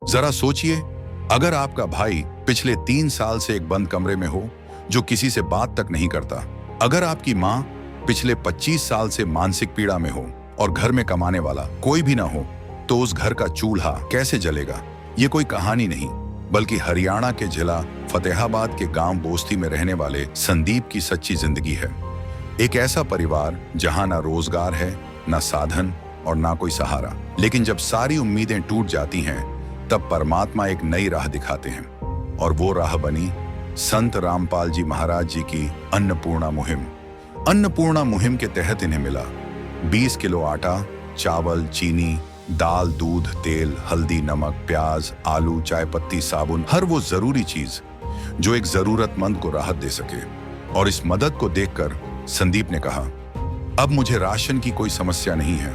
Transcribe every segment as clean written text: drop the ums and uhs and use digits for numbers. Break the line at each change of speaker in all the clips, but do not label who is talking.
जरा सोचिए, अगर आपका भाई पिछले 3 साल से एक बंद कमरे में हो जो किसी से बात तक नहीं करता, अगर आपकी माँ पिछले 25 साल से मानसिक पीड़ा में हो और घर में कमाने वाला कोई भी ना हो, तो उस घर का चूल्हा कैसे जलेगा? ये कोई कहानी नहीं, बल्कि हरियाणा के जिला फतेहाबाद के गांव बोस्ती में रहने वाले संदीप की सच्ची जिंदगी है। एक ऐसा परिवार जहां ना रोजगार है, ना साधन और ना कोई सहारा। लेकिन जब सारी उम्मीदें टूट जाती हैं, तब परमात्मा एक नई राह दिखाते हैं, और वो राह बनी संत रामपाल जी महाराज जी की अन्नपूर्णा मुहिम। अन्नपूर्णा मुहिम के तहत इन्हें मिला 20 किलो आटा, चावल, चीनी, दाल, दूध, तेल, हल्दी, नमक, प्याज, आलू, चाय पत्ती, साबुन, हर वो जरूरी चीज जो एक जरूरतमंद को राहत दे सके। और इस मदद को देखकर संदीप ने कहा, अब मुझे राशन की कोई समस्या नहीं है।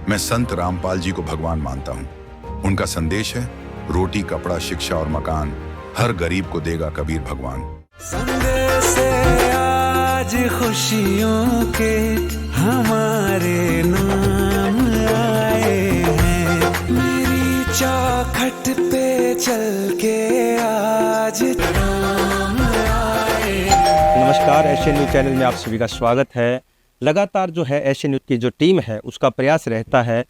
मैं संत रामपाल जी को भगवान मानता हूँ। उनका संदेश है, रोटी, कपड़ा, शिक्षा और मकान हर गरीब को देगा कबीर भगवान।
संदेश आज खुशियों के हमारे नाम आए हैं, मेरी चौखट पे चल के आज नाम आए हैं।
नमस्कार, एशियन न्यूज़ चैनल में आप सभी का स्वागत है। लगातार जो है एशियन न्यूज़ की जो टीम है उसका प्रयास रहता है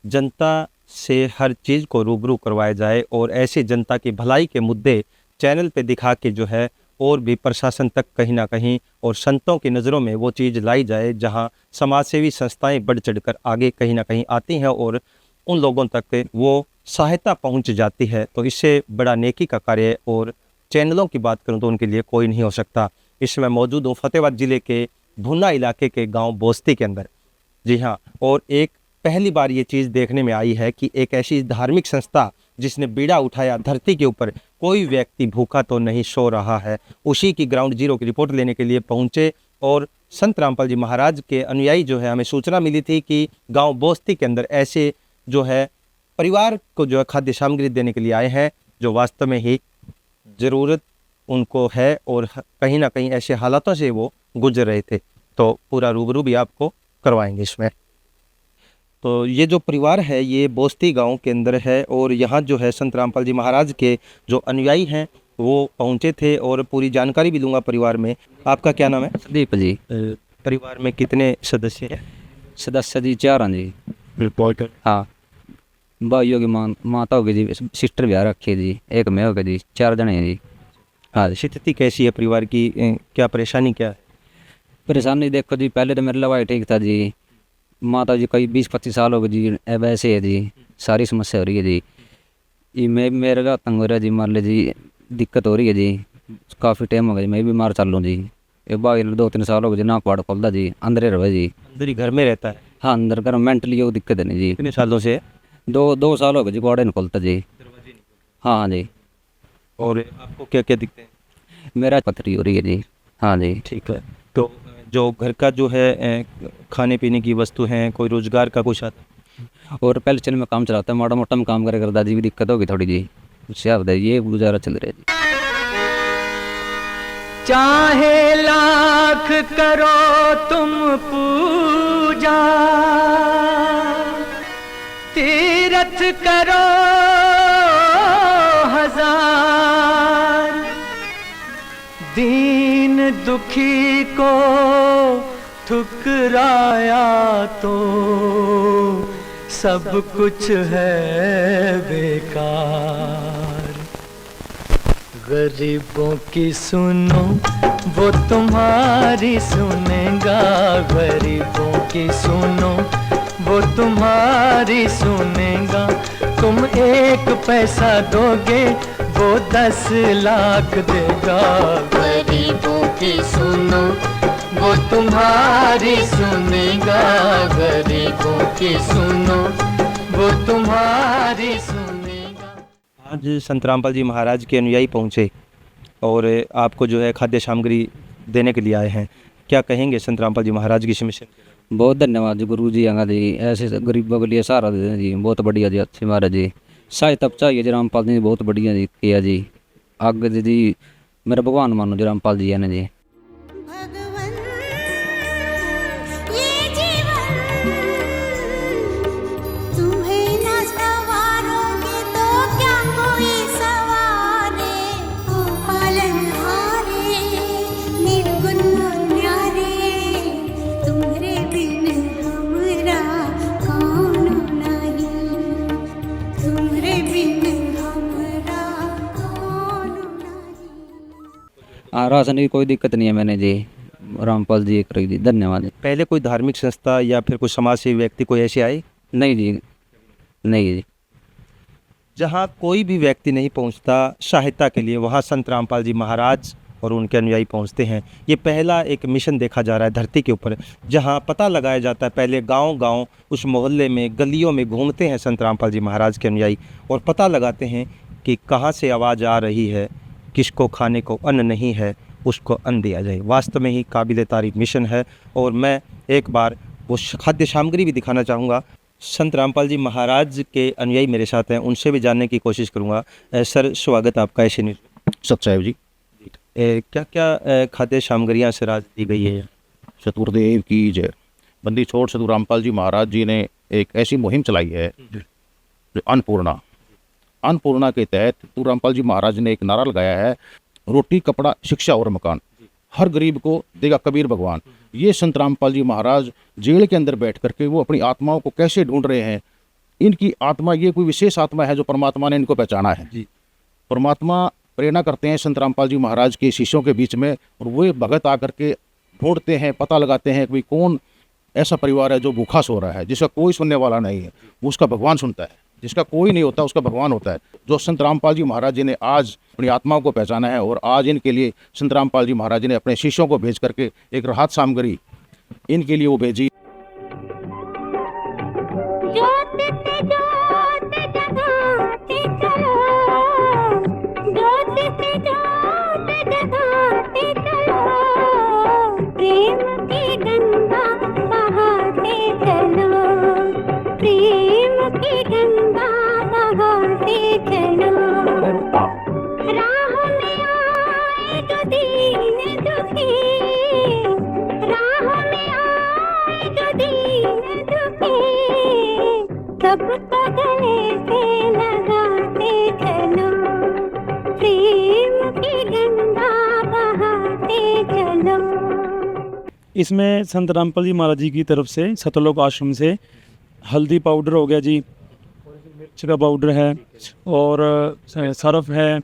जनता से हर चीज़ को रूबरू करवाया जाए और ऐसी जनता की भलाई के मुद्दे चैनल पे दिखा के जो है और भी प्रशासन तक कहीं ना कहीं और संतों की नज़रों में वो चीज़ लाई जाए जहां समाजसेवी संस्थाएं बढ़ चढ़कर आगे कहीं ना कहीं आती हैं और उन लोगों तक वो सहायता पहुंच जाती है। तो इससे बड़ा नेकी का कार्य और चैनलों की बात करूं तो उनके लिए कोई नहीं हो सकता। इस समय मौजूद हूँ फतेहाबाद ज़िले के भुना इलाके के गाँव बोस्ती के अंदर। जी हाँ, और एक पहली बार ये चीज़ देखने में आई है कि एक ऐसी धार्मिक संस्था जिसने बीड़ा उठाया धरती के ऊपर कोई व्यक्ति भूखा तो नहीं सो रहा है, उसी की ग्राउंड जीरो की रिपोर्ट लेने के लिए पहुंचे। और संत रामपाल जी महाराज के अनुयायी जो है, हमें सूचना मिली थी कि गांव बोस्ती के अंदर ऐसे जो है परिवार को जो है खाद्य सामग्री देने के लिए आए हैं जो वास्तव में ही ज़रूरत उनको है और कहीं ना कहीं ऐसे हालातों से वो गुजर रहे थे। तो पूरा रूबरू भी आपको करवाएंगे इसमें। तो ये जो परिवार है ये बोस्ती गांव के अंदर है और यहाँ जो है संत रामपाल जी महाराज के जो अनुयायी हैं वो पहुँचे थे और पूरी जानकारी भी दूंगा परिवार में। आपका क्या नाम है?
संदीप जी।
परिवार में कितने सदस्य हैं?
सदस्य जी 4 हैं जी।
रिपोर्टर?
हाँ, भाइयों की माता होगी जी, सिस्टर भी आ रखी है जी, एक मैं होगी जी, 4 जने हैं जी।
हाँ, स्थिति कैसी है परिवार की? क्या परेशानी क्या है?
परेशानी देखो जी, पहले तो मेरा लवाई ठीक था जी, माता जी कई 20-25 साल हो गए जी, अब ऐसे है जी, सारी समस्या हो रही है जी। ये मैं मेरे का तंग हो रहा है जी, मान ली जी दिक्कत हो रही है जी, काफ़ी टाइम हो गया जी, मैं भी बीमार चल रहा हूँ जी। ये भाई 2-3 साल हो गए जी, नाक पाड़ खोलता जी, अंदर ही रहे जी।
अंदर ही घर में रहता है?
हाँ, अंदर घर मेंटली वो दिक्कत है नहीं जी।
कितने सालों से?
2 साल हो गए जी, गोड़े नहीं खोलता जी। हाँ जी।
और आपको क्या क्या दिखते हैं?
मेरा पथरी हो रही है जी। हाँ जी।
ठीक है। तो जो घर का जो है खाने पीने की वस्तु हैं, कोई रोजगार का कुछ आता?
और पहले चल में काम चलाता है, माड़ा मोटा में काम करे, दादी भी दिक्कत होगी थोड़ी जी, उससे आप ये गुजारा चल रहा है जी।
चाहे लाख करो तुम पूजा, तीरथ करो हजार, दीन दुखी को ठुकराया तो सब कुछ है बेकार। गरीबों की सुनो वो तुम्हारी सुनेगा, गरीबों की सुनो वो तुम्हारी सुनेगा। तुम 1 पैसा दोगे वो 10 लाख देगा। गरीबों की सुनो वो तुम्हारी सुनेगा, गरीबों की सुनो वो तुम्हारी सुनेगा।
आज संत रामपाल जी महाराज के अनुयायी पहुँचे और आपको जो है खाद्य सामग्री देने के लिए आए हैं। क्या कहेंगे संत रामपाल जी महाराज की मिशन?
बहुत धन्यवाद जी गुरु जी, आगा जी ऐसे गरीबों के लिए सहारा दे जी, बहुत बढ़िया जी, अच्छे महाराज जी। सहायता चाहिए जी, रामपाल जी ने बहुत बढ़िया जी किया जी। आगे जी मेरा भगवान मानो जी रामपाल जी है ना जी।
तुम्हें न सवारोगे तो क्या
हाँ, राशन की कोई दिक्कत नहीं है मैंने जी, रामपाल जी कर दी, धन्यवाद जी।
पहले कोई धार्मिक संस्था या फिर कोई समाज सेवी व्यक्ति कोई ऐसे आए
नहीं जी, नहीं जी।
जहाँ कोई भी व्यक्ति नहीं पहुँचता सहायता के लिए, वहाँ संत रामपाल जी महाराज और उनके अनुयायी पहुँचते हैं। ये पहला एक मिशन देखा जा रहा है धरती के ऊपर, जहाँ पता लगाया जाता है। पहले गांव-गांव उस मोहल्ले में, गलियों में घूमते हैं संत रामपाल जी महाराज के अनुयायी और पता लगाते हैं कि कहाँ से आवाज़ आ रही है, किसको खाने को अन्न नहीं है उसको अन्न दिया जाए। वास्तव में ही काबिल तारीफ मिशन है। और मैं एक बार वो खाद्य सामग्री भी दिखाना चाहूँगा। संत रामपाल जी महाराज के अनुयायी मेरे साथ हैं, उनसे भी जानने की कोशिश करूँगा। सर, स्वागत आपका ऐसे न्यूज़।
सत्साहेब जी,
क्या क्या खाद्य सामग्रियाँ सर आज दी गई है?
चतुर्देव की जय। बंदी छोड़ सतु रामपाल जी महाराज जी ने एक ऐसी मुहिम चलाई है, अन्नपूर्णा के तहत सतु रामपाल जी महाराज ने एक नारा लगाया है, रोटी कपड़ा शिक्षा और मकान, हर गरीब को देगा कबीर भगवान। ये संत रामपाल जी महाराज जेल के अंदर बैठ करके वो अपनी आत्माओं को कैसे ढूंढ रहे हैं। इनकी आत्मा ये कोई विशेष आत्मा है जो परमात्मा ने इनको पहचाना है जी। परमात्मा प्रेरणा करते हैं संत रामपाल जी महाराज के शिष्यों के बीच में, और वो भगत आकर के ढूंढते हैं, पता लगाते हैं कि कौन ऐसा परिवार है जो भूखा सो रहा है, जिसका कोई सुनने वाला नहीं है, वो उसका भगवान सुनता है। जिसका कोई नहीं होता उसका भगवान होता है। जो संत रामपाल जी महाराज जी ने आज अपनी आत्माओं को पहचाना है, और आज इनके लिए संत रामपाल जी महाराज जी ने अपने शिष्यों को भेज करके एक राहत सामग्री इनके लिए वो भेजी।
इसमें संत रामपाल जी महाराज जी की तरफ से सतलोक आश्रम से हल्दी पाउडर हो गया जी, मिर्च का पाउडर है और सरफ है,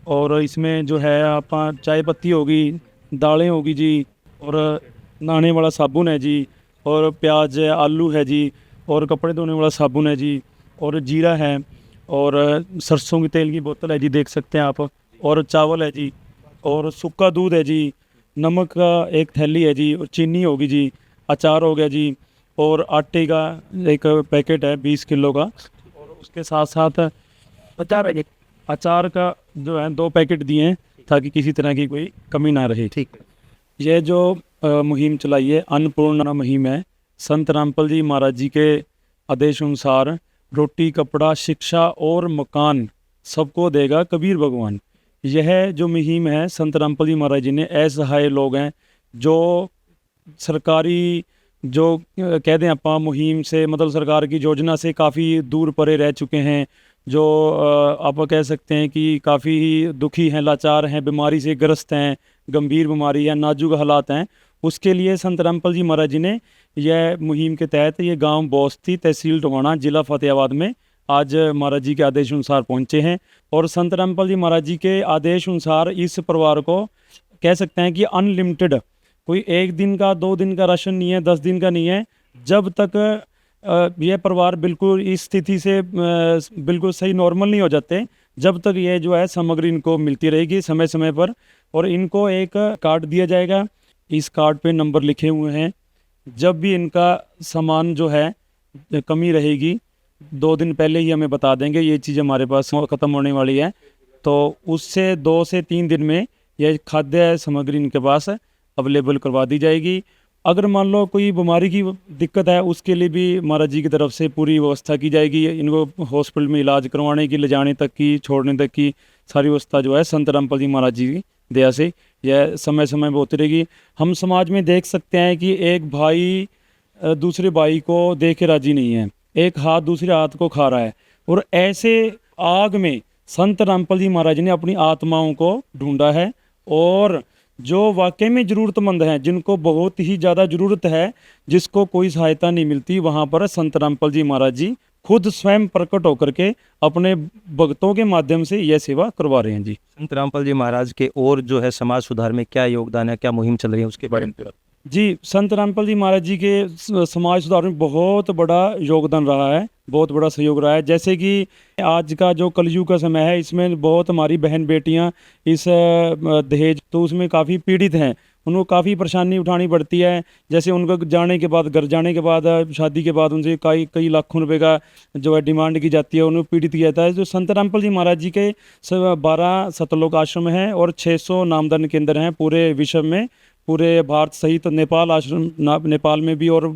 और इसमें जो है आप चाय पत्ती होगी, दालें होगी जी, और नहाने वाला साबुन है जी, और प्याज है, आलू है जी, और कपड़े धोने वाला साबुन है जी, और जीरा है, और सरसों के तेल की बोतल है जी, देख सकते हैं आप, और चावल है जी, और सूखा दूध है जी, नमक का एक थैली है जी, और चीनी होगी जी, अचार हो गया जी, और आटे का एक पैकेट है 20 किलो का, और उसके साथ साथ अचार का जो है 2 पैकेट दिए हैं ताकि किसी तरह की कोई कमी ना रहे।
ठीक।
ये जो मुहिम चलाई है अन्नपूर्णा मुहिम है, संत रामपाल जी महाराज जी के आदेश अनुसार रोटी कपड़ा शिक्षा और मकान सबको देगा कबीर भगवान। यह जो मुहिम है संत रामपाल जी महाराज जी ने असहाय लोग हैं जो सरकारी जो कह दें आप मुहिम से, मतलब सरकार की योजना से काफ़ी दूर परे रह चुके हैं, जो आप कह सकते हैं कि काफ़ी ही दुखी हैं, लाचार हैं, बीमारी से ग्रस्त हैं, गंभीर बीमारी या नाजुक हालात हैं, उसके लिए संत रामपाल जी महाराज जी ने यह मुहिम के तहत ये गांव बोस्ती तहसील टोहाना जिला फतेहाबाद में आज महाराज जी के आदेश अनुसार पहुंचे हैं। और संत रामपाल जी महाराज जी के आदेश अनुसार इस परिवार को कह सकते हैं कि अनलिमिटेड, कोई 1 दिन का 2 दिन का राशन नहीं है, 10 दिन का नहीं है, जब तक यह परिवार बिल्कुल इस स्थिति से बिल्कुल सही नॉर्मल नहीं हो जाते, जब तक ये जो है सामग्री इनको मिलती रहेगी समय समय पर। और इनको एक कार्ड दिया जाएगा, इस कार्ड पे नंबर लिखे हुए हैं, जब भी इनका सामान जो है कमी रहेगी 2 दिन पहले ही हमें बता देंगे ये चीज़ हमारे पास ख़त्म होने वाली है, तो उससे 2 से 3 दिन में यह खाद्य सामग्री इनके पास अवेलेबल करवा दी जाएगी। अगर मान लो कोई बीमारी की दिक्कत है, उसके लिए भी महाराज जी की तरफ से पूरी व्यवस्था की जाएगी। इनको हॉस्पिटल में इलाज करवाने की, ले जाने तक की, छोड़ने तक की सारी व्यवस्था जो है संत रामपाल जी महाराज जी की दया से यह समय समय पर होती रहेगी। हम समाज में देख सकते हैं कि एक भाई दूसरे भाई को देख के राजी नहीं है, एक हाथ दूसरे हाथ को खा रहा है, और ऐसे आग में संत रामपाल जी महाराज ने अपनी आत्माओं को ढूंढा है। और जो वाकई में ज़रूरतमंद हैं, जिनको बहुत ही ज़्यादा ज़रूरत है, जिसको कोई सहायता नहीं मिलती, वहाँ पर संत रामपाल जी महाराज जी खुद स्वयं प्रकट होकर के अपने भक्तों के माध्यम से यह सेवा करवा रहे हैं जी।
संत रामपाल जी महाराज के और जो है समाज सुधार में क्या योगदान है, क्या मुहिम चल रही है, उसके बारे में
जी, संत रामपाल जी महाराज जी के समाज सुधार में बहुत बड़ा योगदान रहा है, बहुत बड़ा सहयोग रहा है। जैसे कि आज का जो कलयुग का समय है, इसमें बहुत हमारी बहन बेटियां इस दहेज तो उसमें काफ़ी पीड़ित हैं, उनको काफ़ी परेशानी उठानी पड़ती है। जैसे उनको जाने के बाद, घर जाने के बाद, शादी के बाद उनसे कई कई लाखों रुपए का जो है डिमांड की जाती है, उन्हें पीड़ित किया जाता है। जो संत रामपाल जी महाराज जी के 12 सतलोक आश्रम हैं और 600 नामदान केंद्र हैं पूरे विश्व में, पूरे भारत सहित नेपाल आश्रम नेपाल में भी, और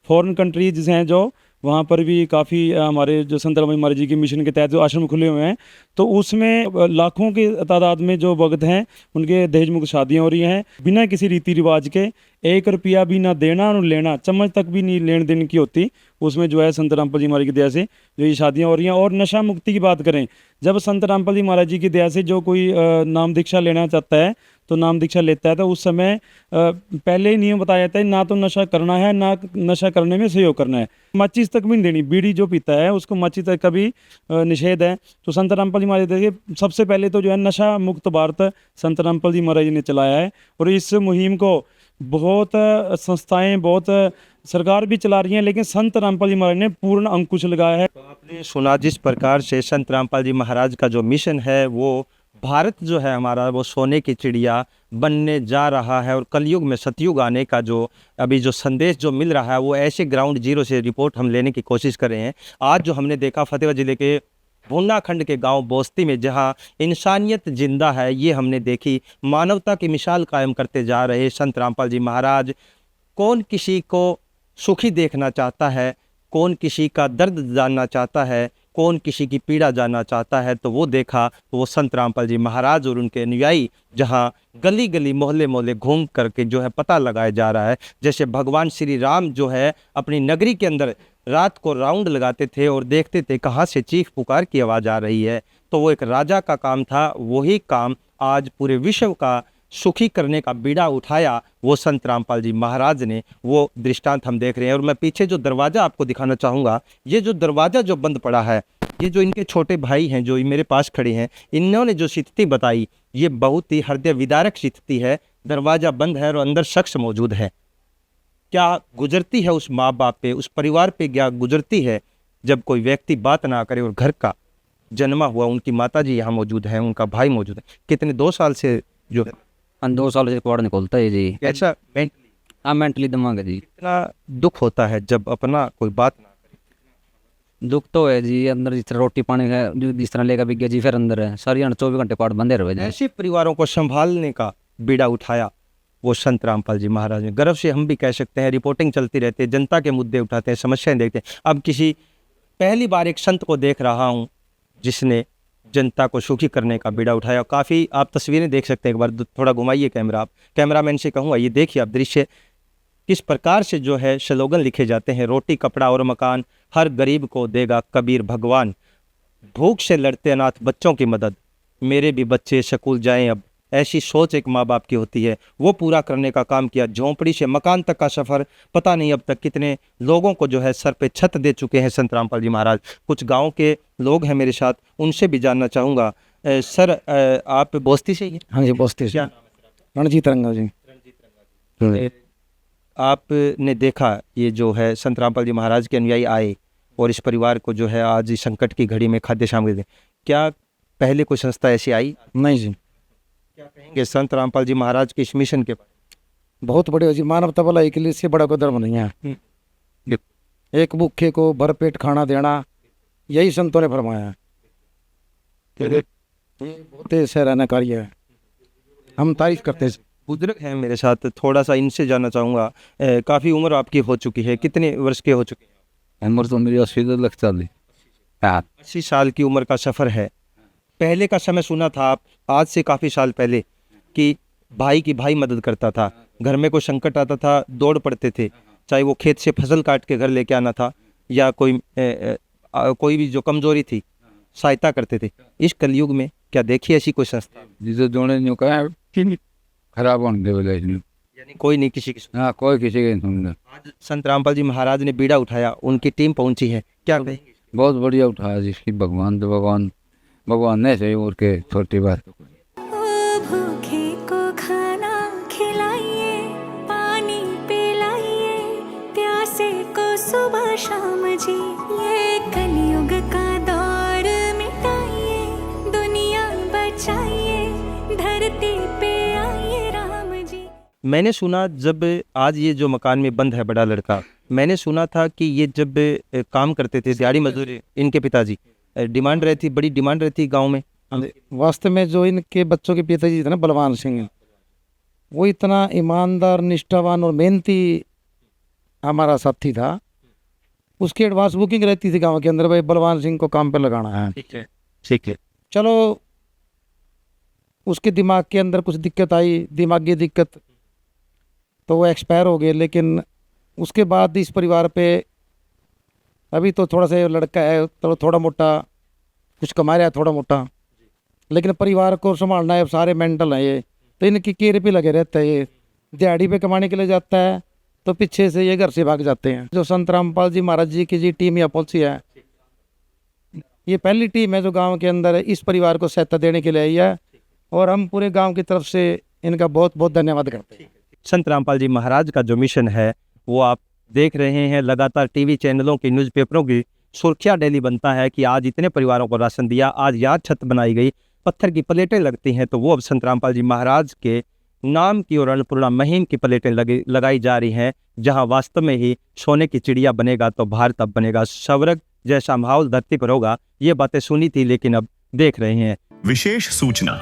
फॉरेन कंट्रीज हैं जो वहाँ पर भी काफ़ी हमारे जो संत रामपाल महाराज जी के मिशन के तहत जो आश्रम खुले हुए हैं, तो उसमें लाखों की तादाद में जो भक्त हैं उनके दहेज मुक्त शादियाँ हो रही हैं बिना किसी रीति रिवाज के। 1 रुपया भी ना देना और लेना, चम्मच तक भी नहीं लेन देन की होती। उसमें जो है संत रामपाल जी महाराज की दया से जो ये शादियाँ हो रही हैं। और नशा मुक्ति की बात करें, जब संत रामपाल जी महाराज जी की दया से जो कोई नाम दीक्षा लेना चाहता है तो नाम दीक्षा लेता है, तो उस समय पहले ही नियम बताया जाता है, ना तो नशा करना है, ना नशा करने में सहयोग करना है। माचिस तक भी नहीं देनी, बीड़ी जो पीता है उसको माचिस तक का भी निषेध है। तो संत रामपाल जी महाराज देखिए, सबसे पहले तो जो है नशा मुक्त भारत संत रामपाल जी महाराज जी ने चलाया है, और इस मुहिम को बहुत संस्थाएं, बहुत सरकार भी चला रही हैं, लेकिन संत रामपाल जी महाराज ने पूर्ण अंकुश लगाया है।
आपने सुना जिस प्रकार से संत रामपाल जी महाराज का जो मिशन है, वो भारत जो है हमारा वो सोने की चिड़िया बनने जा रहा है, और कलयुग में सतयुग आने का जो अभी जो संदेश जो मिल रहा है, वो ऐसे ग्राउंड जीरो से रिपोर्ट हम लेने की कोशिश कर रहे हैं। आज जो हमने देखा फतेहाबाद जिले के भुन्नाखंड के गांव बोस्ती में, जहां इंसानियत जिंदा है, ये हमने देखी। मानवता की मिसाल कायम करते जा रहे संत रामपाल जी महाराज। कौन किसी को सुखी देखना चाहता है, कौन किसी का दर्द जानना चाहता है, कौन किसी की पीड़ा जानना चाहता है, तो वो देखा तो वो संत रामपाल जी महाराज और उनके अनुयायी जहाँ गली गली मोहल्ले मोहल्ले घूम करके जो है पता लगाया जा रहा है। जैसे भगवान श्री राम जो है अपनी नगरी के अंदर रात को राउंड लगाते थे और देखते थे कहाँ से चीख पुकार की आवाज़ आ रही है, तो वो एक राजा का काम था। वही काम आज पूरे विश्व का सुखी करने का बीड़ा उठाया वो संत रामपाल जी महाराज ने। वो दृष्टांत हम देख रहे हैं। और मैं पीछे जो दरवाज़ा आपको दिखाना चाहूँगा, ये जो दरवाज़ा जो बंद पड़ा है, ये जो इनके छोटे भाई हैं जो मेरे पास खड़े हैं, इन्होंने जो स्थिति बताई, ये बहुत ही हृदय विदारक स्थिति है। दरवाज़ा बंद है और अंदर शख्स मौजूद है। क्या गुजरती है उस माँ बाप पे, उस परिवार पे क्या गुजरती है जब कोई व्यक्ति बात ना करे और घर का जन्मा हुआ उनकी माता जी यहाँ मौजूद है, उनका भाई मौजूद है। कितने 2 साल से जो
2 साल से पढ़ निकलता है जी।
कैसा
हाँ, मेंटली दिमाग है जी।
कितना दुख होता है जब अपना कोई बात ना करे।
दुख तो है जी, अंदर जिस तरह रोटी पानी है जो जिस तरह लेकर बिक गया जी, फिर अंदर है सारी 24 घंटे पाठ बंदे रहे जी।
ऐसे परिवारों को संभालने का बीड़ा उठाया वो संत रामपाल जी महाराज ने। गर्व से हम भी कह सकते हैं। रिपोर्टिंग चलती रहती है, जनता के मुद्दे उठाते हैं, समस्याएं देखते हैं। अब पहली बार एक संत को देख रहा हूँ जिसने जनता को सुखी करने का बीड़ा उठाया। काफ़ी आप तस्वीरें देख सकते हैं, एक बार थोड़ा घुमाइए कैमरा। आप कैमरामैन से कहूँगा, ये देखिए आप दृश्य, किस प्रकार से जो है स्लोगन लिखे जाते हैं। रोटी कपड़ा और मकान हर गरीब को देगा कबीर भगवान, भूख से लड़ते अनाथ बच्चों की मदद, मेरे भी बच्चे स्कूल जाएं अब। ऐसी सोच एक माँ बाप की होती है, वो पूरा करने का काम किया। झोंपड़ी से मकान तक का सफ़र, पता नहीं अब तक कितने लोगों को जो है सर पे छत दे चुके हैं संत रामपाल जी महाराज। कुछ गांव के लोग हैं मेरे साथ, उनसे भी जानना चाहूँगा। सर, आप बोस्ती से ही हैं?
हाँ जी, बोस्ती से।
क्या
रणजीत रंगा जी।
आपने देखा ये जो है संत रामपाल जी महाराज के अनुयायी आए और इस परिवार को जो है आज इस संकट की घड़ी में खाद्य सामग्री दें, क्या पहले कोई संस्था ऐसी आई?
नहीं जी।
क्या कहेंगे संत रामपाल जी महाराज के इस मिशन के बारे में?
बहुत बड़े हो जी, मानवता भलाई के लिए इससे बड़ा कोई धर्म नहीं है। एक भूखे को भरपेट खाना देना, यही संतों ने फरमाया है। ये बहुत ही सराहनीय कार्य है, हम तारीफ करते हैं।
बुजुर्ग हैं मेरे साथ, थोड़ा सा इनसे जानना चाहूँगा। काफ़ी उम्र आपकी हो चुकी है, कितने वर्ष के हो चुके हैं?
उम्र तो मेरी 80 लग चली।
80 साल की उम्र का सफ़र है। पहले का समय सुना था आप, आज से काफ़ी साल पहले, कि भाई की भाई मदद करता था, घर में कोई संकट आता था दौड़ पड़ते थे, चाहे वो खेत से फसल काट के घर लेके आना था या कोई भी जो कमजोरी थी सहायता करते थे। इस कलयुग में क्या देखी ऐसी कोई संस्था?
जिसे जोड़े न्यू कहा खराब होने दे बोले,
यानी कोई नहीं किसी की।
हाँ, कोई किसी के नहीं।
आज संत रामपाल जी महाराज ने बीड़ा उठाया, उनकी टीम पहुंची है, क्या कहेंगे?
बहुत बढ़िया उठाया जी कि भगवान तो भगवान ने चाहिए और के छोटी बात।
भूखे को खाना खिलाइए, पानी पिलाइए, प्यासे को सुबह शाम जी, ये कलयुग का दौर मिटाइए, दुनिया बचाइए, धरती पे आइए राम जी।
मैंने सुना जब आज ये जो मकान में बंद है बड़ा लड़का, मैंने सुना था कि ये जब काम करते थे दिहाड़ी मजदूरी, इनके पिताजी डिमांड रहती, बड़ी डिमांड रहती गांव में।
वास्तव में जो इनके बच्चों के पिताजी थे ना बलवान सिंह, वो इतना ईमानदार, निष्ठावान और मेहनती हमारा साथी था। उसकी एडवांस बुकिंग रहती थी गांव के अंदर, भाई बलवान सिंह को काम पे लगाना है।
ठीक है।
चलो उसके दिमाग के अंदर कुछ दिक्कत आई, दिमागी दिक्कत, तो वो एक्सपायर हो गए। लेकिन उसके बाद इस परिवार पे अभी तो थोड़ा सा लड़का है, तो थोड़ा मोटा कुछ कमा रहा है, थोड़ा मोटा, लेकिन परिवार को संभालना है, सारे मेंटल है ये, तो इनकी केयर पे लगे रहता है। ये दिहाड़ी पे कमाने के लिए जाता है तो पीछे से ये घर से भाग जाते हैं। जो संत रामपाल जी महाराज जी की टीम यहाँ पहुंची है, ये पहली टीम है जो गांव के अंदर इस परिवार को सहायता देने के लिए आई है, और हम पूरे गांव की तरफ से इनका बहुत बहुत धन्यवाद करते हैं।
संत रामपाल जी महाराज का जो मिशन है वो आप देख रहे हैं, लगातार टीवी चैनलों की, न्यूज़पेपरों की सुर्खियाँ डेली बनता है कि आज इतने परिवारों को राशन दिया, आज याद छत बनाई गई, पत्थर की प्लेटें लगती हैं, तो वो अब संत रामपाल जी महाराज के नाम की और अन्नपूर्णा मुहिम की प्लेटें लगाई जा रही हैं, जहां वास्तव में ही सोने की चिड़िया बनेगा तो भारत अब बनेगा, स्वर्ग जैसा माहौल धरती पर होगा। ये बातें सुनी थी लेकिन अब देख रहे हैं।
विशेष सूचना,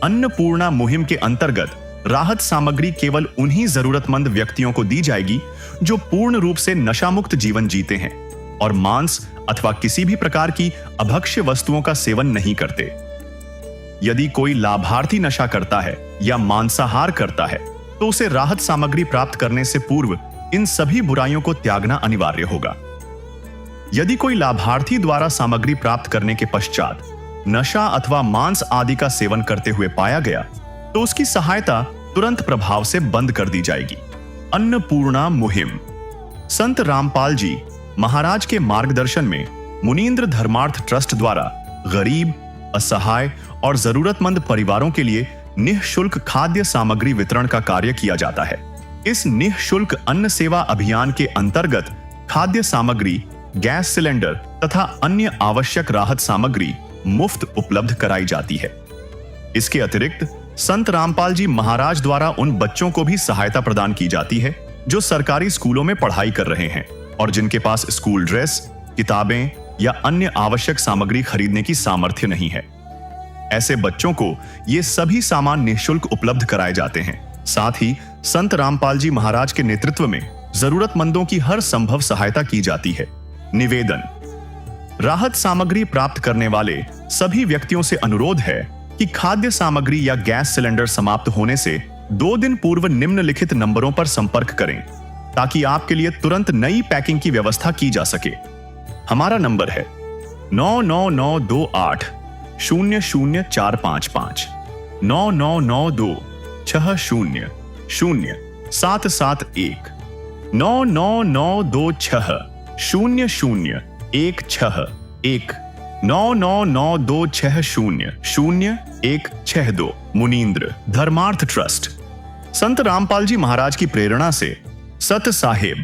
अन्नपूर्णा मुहिम के अंतर्गत राहत सामग्री केवल उन्हीं जरूरतमंद व्यक्तियों को दी जाएगी जो पूर्ण रूप से नशामुक्त जीवन जीते हैं और मांस अथवा किसी भी प्रकार की अभक्ष्य वस्तुओं का सेवन नहीं करते। यदि कोई लाभार्थी नशा करता है या मांसाहार करता है तो उसे राहत सामग्री प्राप्त करने से पूर्व इन सभी बुराइयों को त्यागना अनिवार्य होगा। यदि कोई लाभार्थी द्वारा सामग्री प्राप्त करने के पश्चात नशा अथवा मांस आदि का सेवन करते हुए पाया गया तो उसकी सहायता तुरंत प्रभाव से बंद कर दी जाएगी। अन्नपूर्णा मुहिम संत रामपाल जी महाराज के मार्गदर्शन में मुनींद्र धर्मार्थ ट्रस्ट द्वारा गरीब, असहाय और जरूरतमंद परिवारों के लिए निःशुल्क खाद्य सामग्री वितरण का कार्य किया जाता है। इस निःशुल्क अन्न सेवा अभियान के अंतर्गत खाद्य सामग्री, गैस सिलेंडर तथा अन्य आवश्यक राहत सामग्री मुफ्त उपलब्ध कराई जाती है। इसके अतिरिक्त संत रामपाल जी महाराज द्वारा उन बच्चों को भी सहायता प्रदान की जाती है जो सरकारी स्कूलों में पढ़ाई कर रहे हैं और जिनके पास स्कूल ड्रेस, किताबें या अन्य आवश्यक सामग्री खरीदने की सामर्थ्य नहीं है। ऐसे बच्चों को ये सभी सामान निःशुल्क उपलब्ध कराए जाते हैं। साथ ही संत रामपाल जी महाराज के नेतृत्व में जरूरतमंदों की हर संभव सहायता की जाती है। निवेदन, राहत सामग्री प्राप्त करने वाले सभी व्यक्तियों से अनुरोध है कि खाद्य सामग्री या गैस सिलेंडर समाप्त होने से 2 दिन पूर्व निम्नलिखित नंबरों पर संपर्क करें ताकि आपके लिए तुरंत नई पैकिंग की व्यवस्था की जा सके। हमारा नंबर है 99928 00455 9992 60 0771 99926 0016 99926000162 मुनींद्र धर्मार्थ ट्रस्ट। संत रामपाल जी महाराज की प्रेरणा से सत साहिब